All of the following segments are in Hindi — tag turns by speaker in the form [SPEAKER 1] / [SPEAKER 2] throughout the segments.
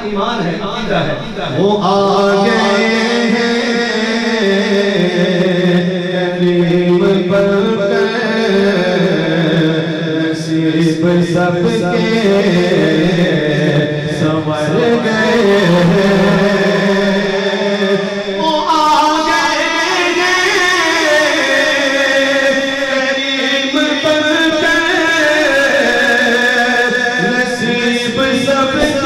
[SPEAKER 1] ईमान है, अकीदा है, वो आ गए हैं करीम बनकर, नसीब सबके संवर गए हैं। वो आ गए हैं करीम बनकर, नसीब सबके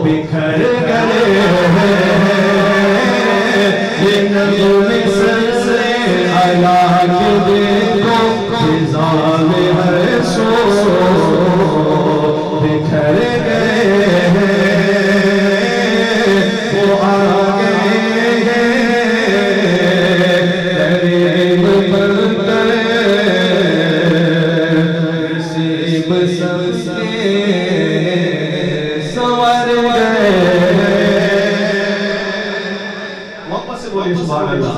[SPEAKER 1] बिखर गए हैं ये नज़्म से अला के देखो, फिज़ा में हर सो बिखर गए हैं। वो आ गए हैं करीम बनकर, नसीब सबके संवर गए। वापस से बोलिए सुभान अल्लाह।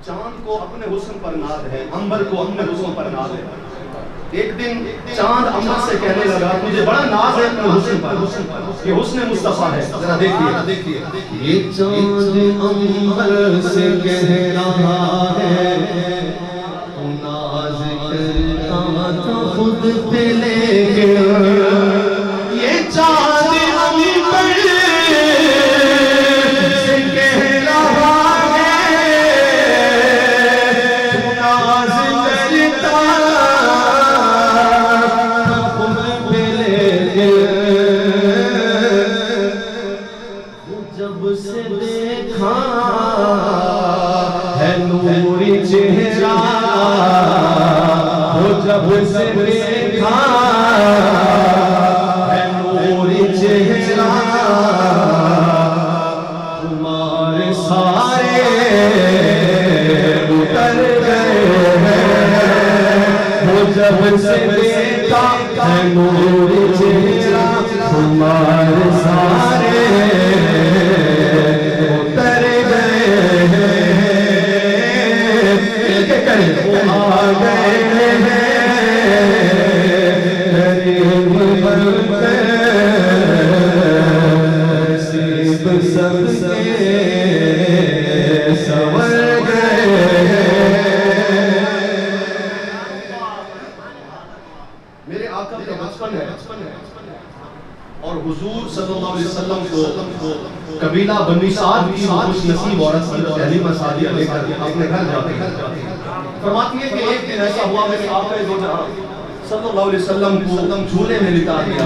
[SPEAKER 1] चांद को अपने हुस्न पर नाज है, अंबर को अपने हुस्न पर नाज है। एक दिन चांद अंबर से कहने लगा, मुझे बड़ा नाज है अपने हुस्न पर, ये हुस्न मुस्तफा है। जरा देखिए ये चांद अंबर से कह रहा है, तू नाज करता तो खुद पे लेके। ये चांद अंबर से कह रहा है, तू नाज करता तो खुद पे लेके। जब से देखा है नूरी चेहरा, जब से देखा है नूरी चेहरा, तुम्हारे सारे उतर गए हैं। वो जब से देखा है नूरी चेहरा, तुम्हारे सारे उतर गए हैं। वो आ गए हैं करीम बनकर, नसीब सबके संवर गए हैं। मेरे आका का बचपन है और हुजूर सल्लल्लाहु अलैहि वसल्लम को कबीला बनी साद की खुश नसीब औरत हलीमा सादिया लेकर अपने घर जाते हैं। फरमाती है कि एक दिन ऐसा हुआ, मेरे आका सल्लल्लाहु अलैहि वसल्लम को झूले में लिटा दिया,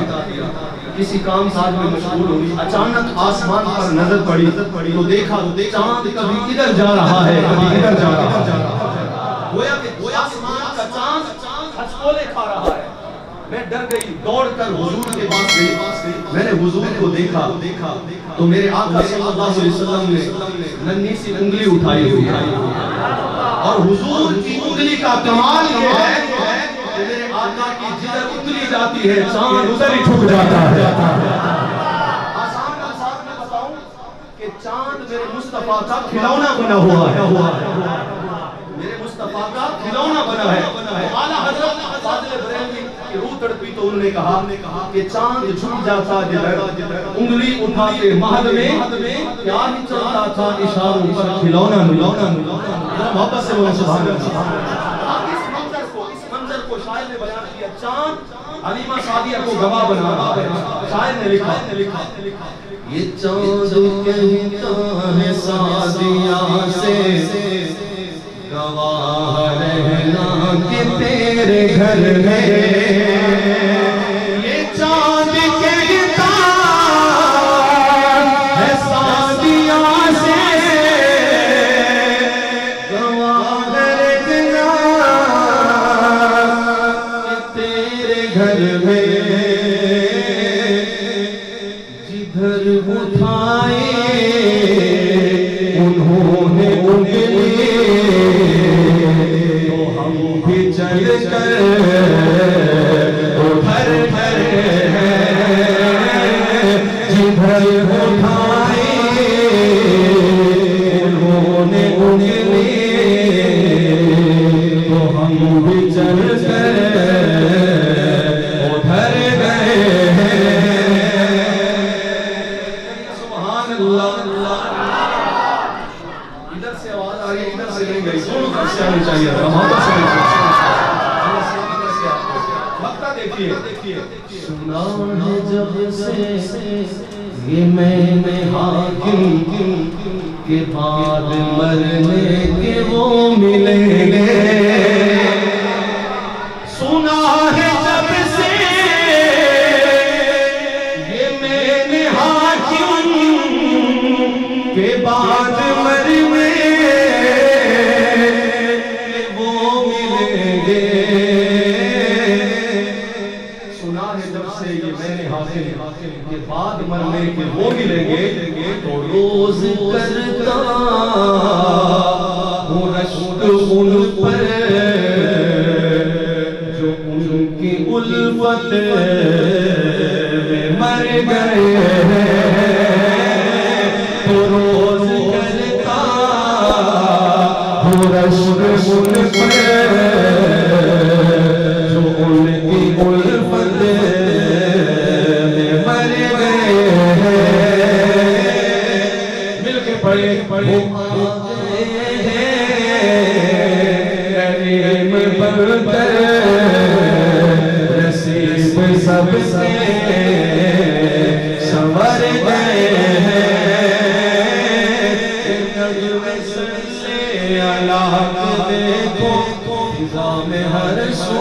[SPEAKER 1] किसी काम काज में मशगूल हुई। अचानक आसमान पर नजर पड़ी तो देखा चांद कभी इधर जा रहा है, कभी इधर जा रहा है। गोया कि आसमान का चांद हचकोले खा रहा है। मैं डर गई, दौड़कर हुजूर के पास गई। मैंने हुजूर को देखा तो मेरे आका सल्लल्लाहु अलैहि वसल्लम ने नन्ही सी उंगली उठाई हुई है और हुजूर की उंगली का कमाल ये है कि मेरे आका की जिधर उंगली जाती है चांद उधर ही झुक जाता है। आसान अंदाज में बताऊं कि चांद मेरे मुस्तफा का खिलौना बना हुआ है, मेरे मुस्तफा का खिलौना बना है। आला हजरत फाजिल बरेलवी की रूह तड़पी तो उन्होंने कहा कि चांद झुक जाता जिधर, उंगली उठाते महल में क्या ही चलता था इशारों पर खिलौना मिलौना। वापस से बोलो सुभान अल्लाह। इस मंजर को शायर ने बयान किया, चांद हलीमा सादिया को गवाह बना रहा है। शायर ने लिखा ये चांद कहता है सादिया से, गवाह रहना कि तेरे घर में। ये घर में जिधर उठाए उन्होंने उंगली, तो हम भी चल कर उधर घर जिधर उठाए उन्होंने उंगली, तो हम भी चल कर उधर गए। सुभान अल्लाह। इधर से आवाज आ रही है, इधर से नहीं गई, दोनों तरफ से आनी चाहिए। वक्ता देखिए, सुना है जब से ये मैंने हाकिम के बाद मरने के वो मिलेंगे। सुना है जब से ये मैंने हाकिम के बाद मरने के वो मिलेंगे। सुना है जब से ये मैंने हाकिम के बाद मरने के वो मिलेंगे, तो रोज करता हूँ रश्क उन पर जो उनकी उल्फत में मर गए हैं। तो रोज करता हूँ रश्क उन पर जो उनकी उल्फत में मर गए हैं। मिलके पढ़े पढ़े नसीब सबसे संवर गए हैं। देखो फिजा में हर सो